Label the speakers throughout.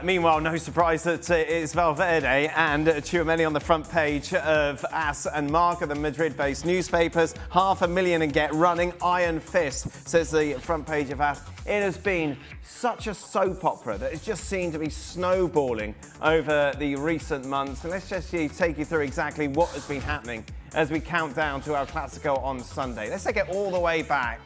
Speaker 1: Meanwhile, no surprise that it's Valverde and Tchouaméni on the front page of AS and Marca, the Madrid-based newspapers. 500,000 and get running. Iron Fist, says the front page of AS. It has been such a soap opera that it's just seemed to be snowballing over the recent months. And let's just take you through exactly what has been happening as we count down to our Clasico on Sunday. Let's take it all the way back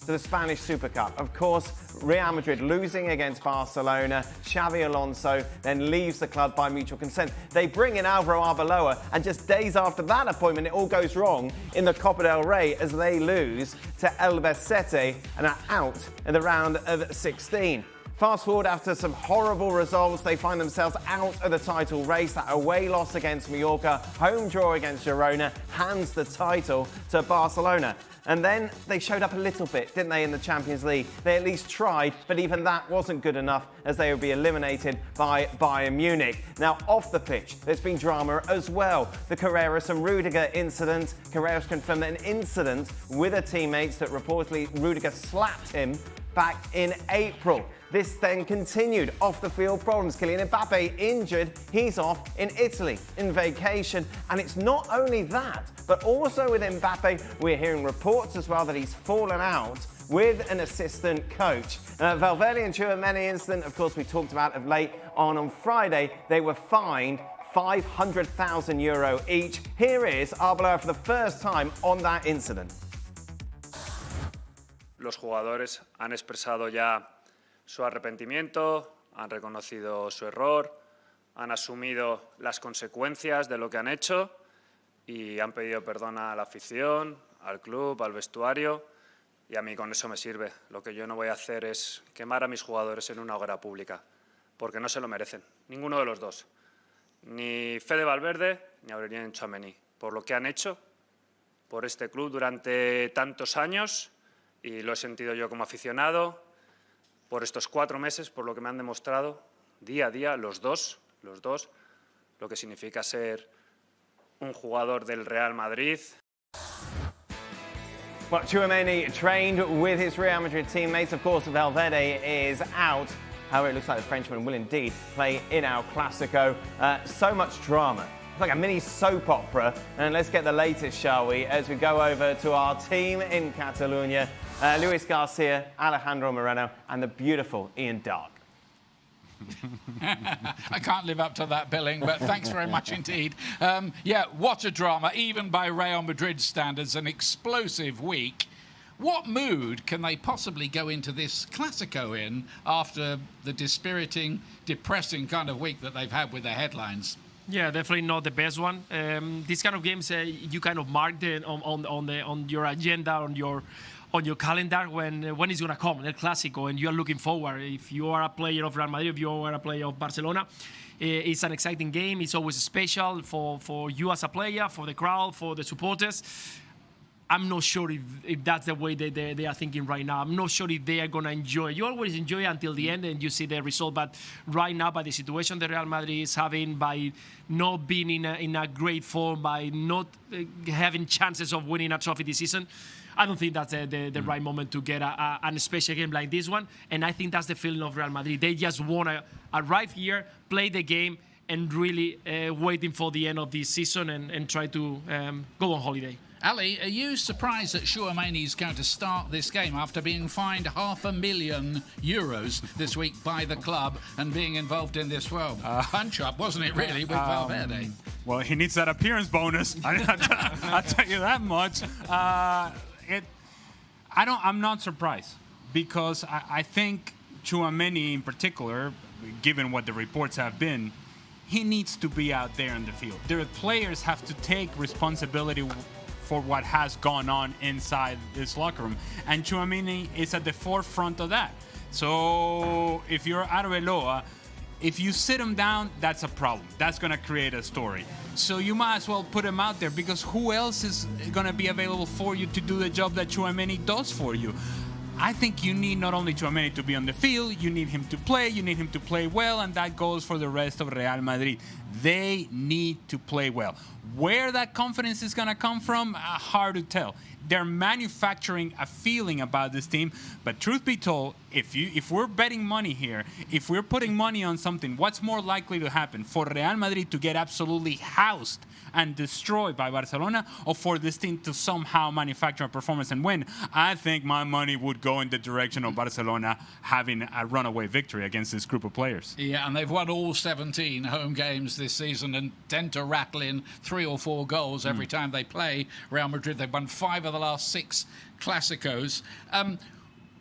Speaker 1: to the Spanish Super Cup. Of course, Real Madrid losing against Barcelona. Xabi Alonso then leaves the club by mutual consent. They bring in Alvaro Arbeloa, and just days after that appointment, it all goes wrong in the Copa del Rey as they lose to Albacete and are out in the round of 16. Fast forward, after some horrible results, they find themselves out of the title race. That away loss against Mallorca, home draw against Girona, hands the title to Barcelona. And then they showed up a little bit, didn't they, in the Champions League? They at least tried, but even that wasn't good enough as they would be eliminated by Bayern Munich. Now, off the pitch, there's been drama as well. The Carreras and Rudiger incident. Carreras confirmed that an incident with a teammate that reportedly Rudiger slapped him back in April. This then continued. Off-the-field problems. Kylian Mbappe injured. He's off in Italy in vacation. And it's not only that, but also with Mbappe, we're hearing reports as well that he's fallen out with an assistant coach. Valverde and Tchouaméni incident, of course, we talked about of late on Friday. They were fined €500,000 each. Here is Arbeloa for the first time on that incident.
Speaker 2: Los jugadores han expresado ya su arrepentimiento, han reconocido su error, han asumido las consecuencias de lo que han hecho y han pedido perdón a la afición, al club, al vestuario, y a mí con eso me sirve. Lo que yo no voy a hacer es quemar a mis jugadores en una hoguera pública, porque no se lo merecen, ninguno de los dos. Ni Fede Valverde ni Aurelien Tchouaméni, por lo que han hecho por este club durante tantos años, y lo he sentido yo como aficionado, por estos 4 meses, por lo que me han demostrado día a día los dos, lo que significa ser un jugador del Real Madrid.
Speaker 1: Well, Tchouaméni trained with his Real Madrid teammates. Of course, Valverde is out. However, it looks like the Frenchman will indeed play in our Clasico. So much drama. It's like a mini soap opera. And let's get the latest, shall we, as we go over to our team in Catalonia. Luis Garcia, Alejandro Moreno, and the beautiful Ian Darke.
Speaker 3: I can't live up to that billing, but thanks very much indeed. Yeah, what a drama, even by Real Madrid standards, an explosive week. What mood can they possibly go into this Clasico in after the dispiriting, depressing kind of week that they've had with their headlines?
Speaker 4: Yeah, definitely not the best one. These kind of games, you kind of mark on your agenda, on your calendar when it's going to come, El Clásico, and you are looking forward. If you are a player of Real Madrid, if you are a player of Barcelona, it's an exciting game. It's always special for you as a player, for the crowd, for the supporters. I'm not sure if that's the way they are thinking right now. I'm not sure if they are going to enjoy. You always enjoy it until the end and you see the result. But right now, by the situation that Real Madrid is having, by not being in a great form, by not having chances of winning a trophy this season, I don't think that's the right moment to get a special game like this one. And I think that's the feeling of Real Madrid. They just want to arrive here, play the game, and really waiting for the end of this season and try to go on holiday.
Speaker 3: Ali, are you surprised that Tchouaméni is going to start this game after being fined €500,000 this week by the club and being involved in this punch-up, wasn't it, really, with Valverde?
Speaker 5: Well, he needs that appearance bonus. I'll tell you that much. I'm not surprised because I think Tchouaméni in particular, given what the reports have been, he needs to be out there in the field. The players have to take responsibility for what has gone on inside this locker room. And Tchouaméni is at the forefront of that. So if you're Arbeloa, if you sit him down, that's a problem. That's going to create a story. So you might as well put him out there because who else is going to be available for you to do the job that Tchouaméni does for you? I think you need not only Tchouaméni to be on the field, you need him to play well, and that goes for the rest of Real Madrid. They need to play well. Where that confidence is going to come from, hard to tell. they're manufacturing a feeling about this team. But truth be told, if we're betting money here, if we're putting money on something, what's more likely to happen? For Real Madrid to get absolutely housed and destroyed by Barcelona, or for this team to somehow manufacture a performance and win? I think my money would go in the direction of Barcelona having a runaway victory against this group of players.
Speaker 3: Yeah, and they've won all 17 home games this season and tend to rattle in 3 or 4 goals every time they play Real Madrid. They've won 5 of the last 6 Clásicos.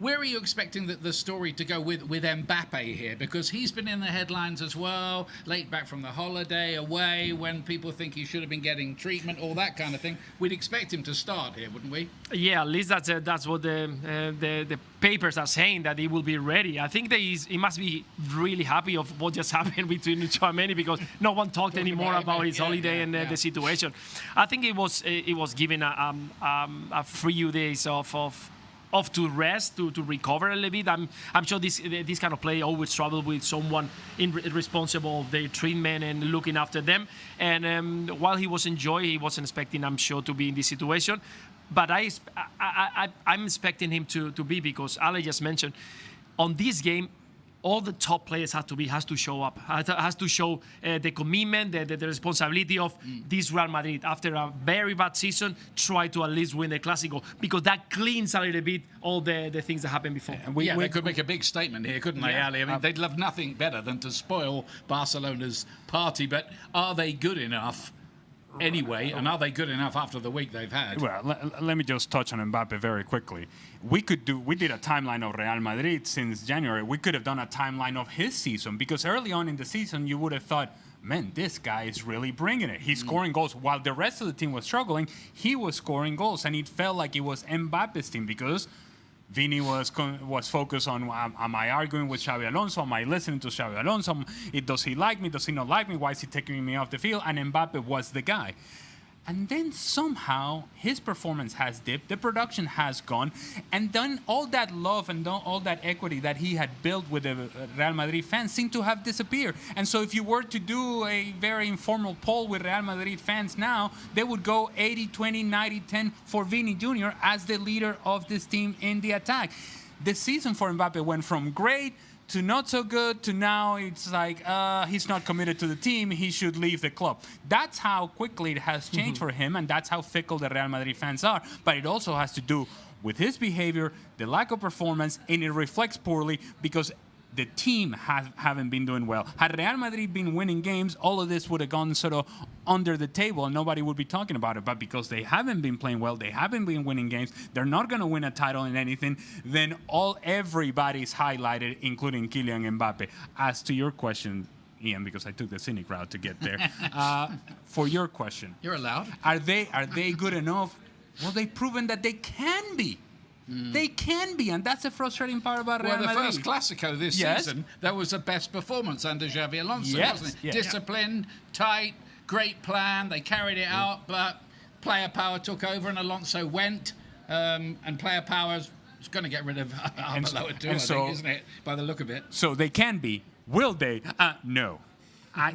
Speaker 3: Where are you expecting the story to go with Mbappe here? Because he's been in the headlines as well, late back from the holiday, away, when people think he should have been getting treatment, all that kind of thing. We'd expect him to start here, wouldn't we?
Speaker 4: Yeah, at least that's what the papers are saying, that he will be ready. I think that he must be really happy of what just happened between Tchouaméni, because no one talked anymore about his holiday and the situation. I think it was given a few days off to rest, to recover a little bit. I'm sure this kind of play always travel with someone responsible of their treatment and looking after them. And while he was enjoying, he wasn't expecting, I'm sure, to be in this situation. But I'm expecting him to be, because Ale just mentioned, on this game, all the top players has to show up, has to show the commitment, the responsibility of this Real Madrid. After a very bad season, try to at least win the Clasico, because that cleans a little bit all the things that happened before.
Speaker 3: They could make a big statement here, couldn't they, Ali? I mean, they'd love nothing better than to spoil Barcelona's party, but are they good enough anyway, and are they good enough after the week they've had?
Speaker 5: Well, let me just touch on Mbappe very quickly. We did a timeline of Real Madrid since January. We could have done a timeline of his season, because early on in the season you would have thought, man, this guy is really bringing it. He's scoring goals. While the rest of the team was struggling, he was scoring goals, and it felt like it was Mbappe's team, because Vini was focused on, am I arguing with Xabi Alonso? Am I listening to Xabi Alonso? Does he like me? Does he not like me? Why is he taking me off the field? And Mbappe was the guy. And then somehow his performance has dipped, the production has gone, and then all that love and all that equity that he had built with the Real Madrid fans seemed to have disappeared. And so if you were to do a very informal poll with Real Madrid fans now, they would go 80-20, 90-10 for Vini Jr. as the leader of this team in the attack. The season for Mbappe went from great to not so good to now it's like he's not committed to the team, he should leave the club. That's how quickly it has changed for him, and that's how fickle the Real Madrid fans are. But it also has to do with his behavior, the lack of performance, and it reflects poorly because the team haven't been doing well. Had Real Madrid been winning games, all of this would have gone sort of under the table and nobody would be talking about it. But because they haven't been playing well, they haven't been winning games, they're not going to win a title in anything, then everybody's highlighted, including Kylian Mbappe. As to your question, Ian, because I took the cynic route to get there, for your question.
Speaker 3: You're allowed.
Speaker 5: Are they good enough? Well, they've proven that they can be. They can be, and that's the frustrating part about Real Madrid.
Speaker 3: Well, the first Clasico this season, that was the best performance under Xabi Alonso, wasn't it?
Speaker 5: Yeah.
Speaker 3: Disciplined, tight, great plan. They carried it out, but player power took over and Alonso went, and player power is going to get rid of Arbeloa too, I think, isn't it, by the look of it?
Speaker 5: So they can be. Will they? No.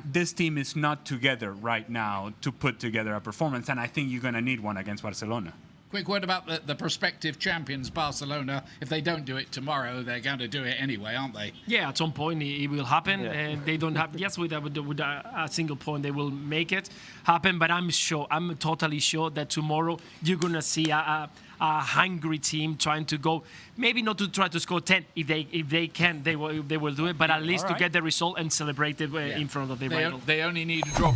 Speaker 5: This team is not together right now to put together a performance, and I think you're going to need one against Barcelona.
Speaker 3: Quick word about the prospective champions, Barcelona. If they don't do it tomorrow, they're going to do it anyway, aren't they?
Speaker 4: Yeah, at some point it will happen. And they don't have, with a single point, they will make it happen. But I'm totally sure that tomorrow you're going to see a hungry team trying to go, maybe not to try to score 10. If they can, they will do it. But at least to get the result and celebrate it in front of the rival.
Speaker 3: They only need a draw.